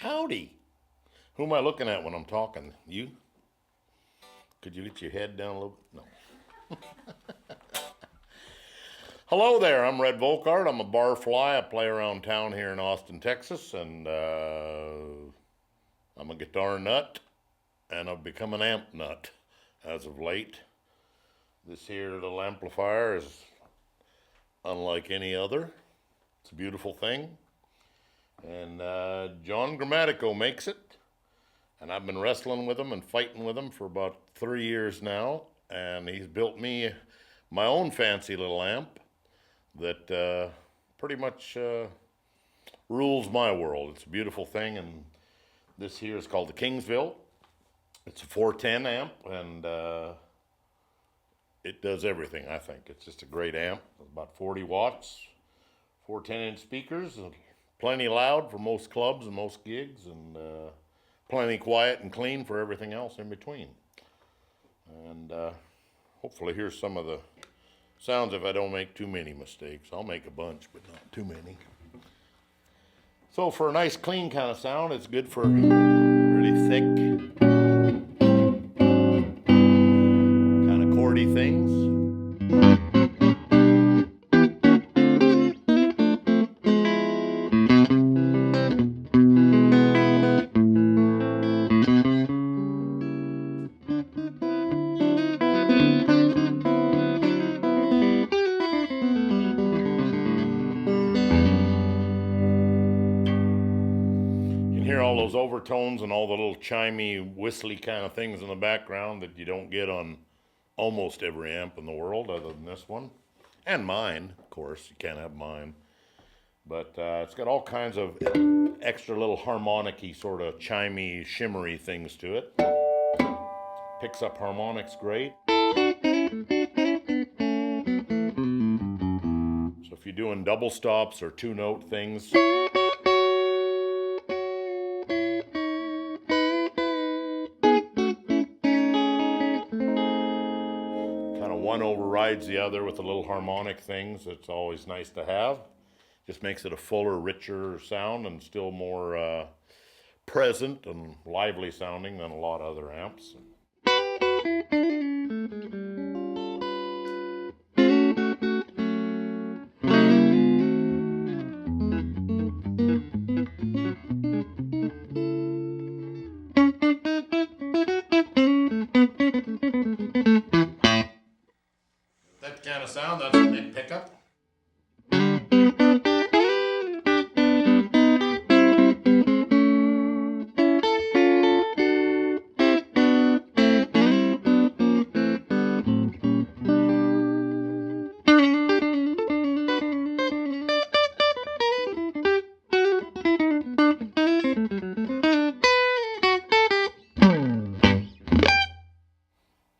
Howdy. Who am I looking at when I'm talking? You? Could you get your head down a little bit? No. Hello there, I'm Redd Volkaert. I'm a bar fly. I play around town here in Austin, Texas, and I'm a guitar nut, and I've become an amp nut as of late. This here little amplifier is unlike any other. It's a beautiful thing. And John Grammatico makes it. And I've been wrestling with him and fighting with him for about 3 years now. And he's built me my own fancy little amp that pretty much rules my world. It's a beautiful thing. And this here is called the Kingsville. It's a 410 amp, and it does everything, I think. It's just a great amp. About 40 watts, 4 10-inch speakers, plenty loud for most clubs and most gigs, and plenty quiet and clean for everything else in between. And hopefully here's some of the sounds if I don't make too many mistakes. I'll make a bunch, but not too many. So for a nice clean kind of sound, it's good for really thick, kind of chordy things. Hear all those overtones and all the little chimey, whistly kind of things in the background that you don't get on almost every amp in the world other than this one. And mine, of course. You can't have mine. But it's got all kinds of extra little harmonic-y, sort of chimey, shimmery things to it. Picks up harmonics great. So if you're doing double stops or two-note things, one overrides the other with the little harmonic things. It's always nice to have. Just makes it a fuller, richer sound and still more present and lively sounding than a lot of other amps. That kind of sound, that's a neck pickup.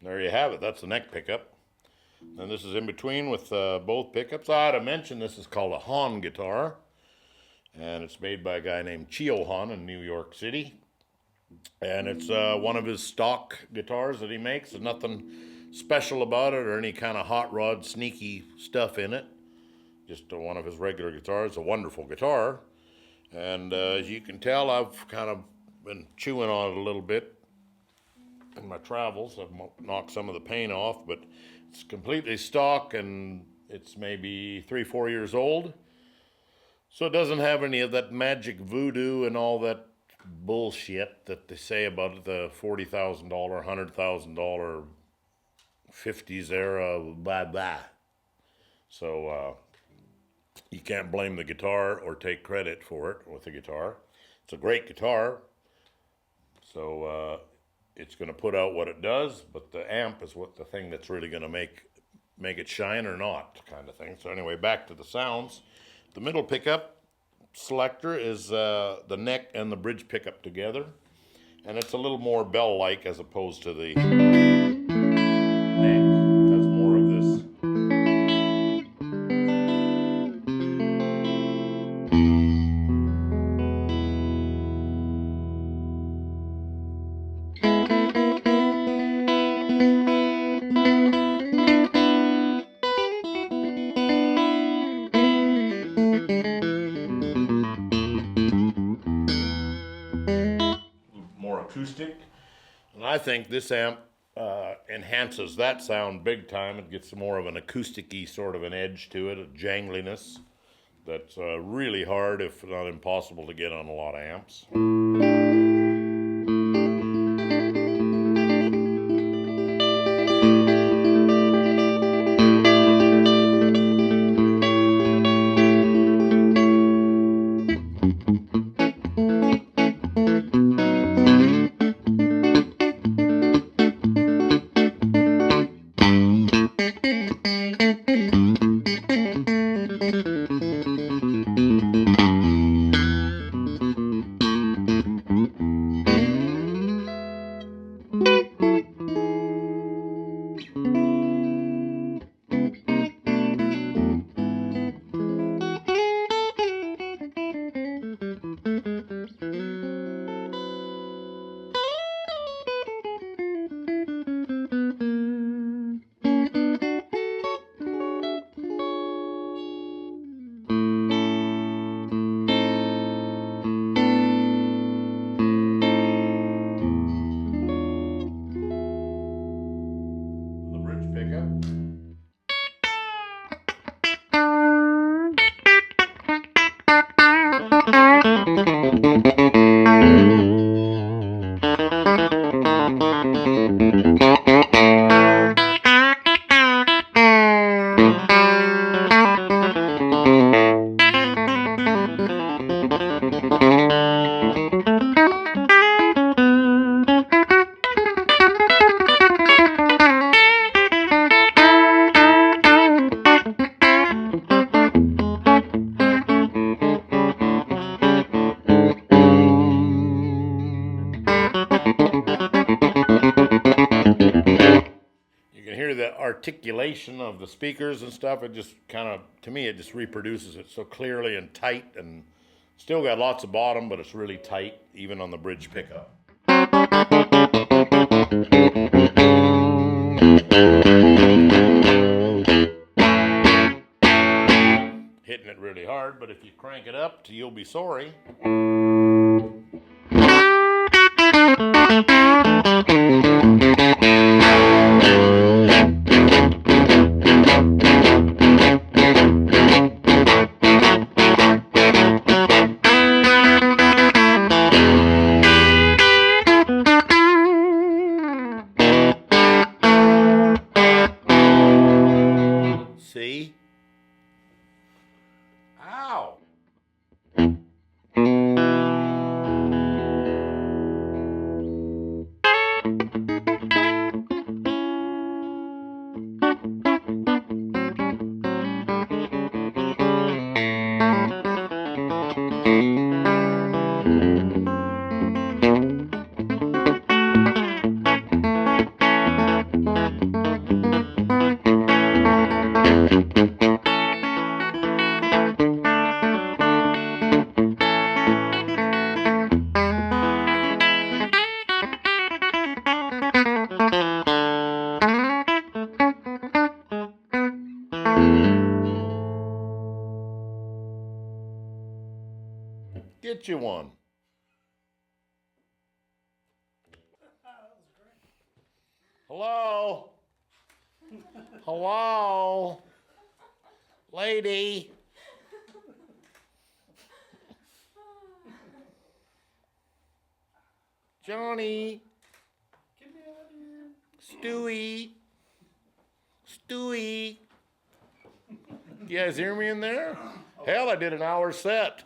There you have it, that's the neck pickup. And this is in between with both pickups. I ought to mention this is called a Hahn guitar. And it's made by a guy named Hahn in New York City. And it's one of his stock guitars that he makes. There's nothing special about it or any kind of hot rod sneaky stuff in it. Just one of his regular guitars. It's a wonderful guitar. And as you can tell, I've kind of been chewing on it a little bit in my travels. I've knocked some of the paint off, but it's completely stock, and it's maybe 3-4 years old. So it doesn't have any of that magic voodoo and all that bullshit that they say about the $40,000, $100,000 50s era, blah, blah. So you can't blame the guitar or take credit for it with the guitar. It's a great guitar. So it's going to put out what it does, but the amp is what the thing that's really going to make it shine or not, kind of thing. So anyway, back to the sounds. The middle pickup selector is the neck and the bridge pickup together, and it's a little more bell-like as opposed to the neck. Has more of this. And I think this amp enhances that sound big time. It gets more of an acoustic-y sort of an edge to it, a jangliness that's really hard, if not impossible, to get on a lot of amps. Articulation of the speakers and stuff, it just kind of, to me, it just reproduces it so clearly and tight, and still got lots of bottom, but it's really tight, even on the bridge pickup. Hitting it really hard, but if you crank it up to You'll Be Sorry. See? Ow! Get you one. Hello? Hello? Lady? Johnny? Stewie? Stewie? You guys hear me in there? Hell, I did an hour set.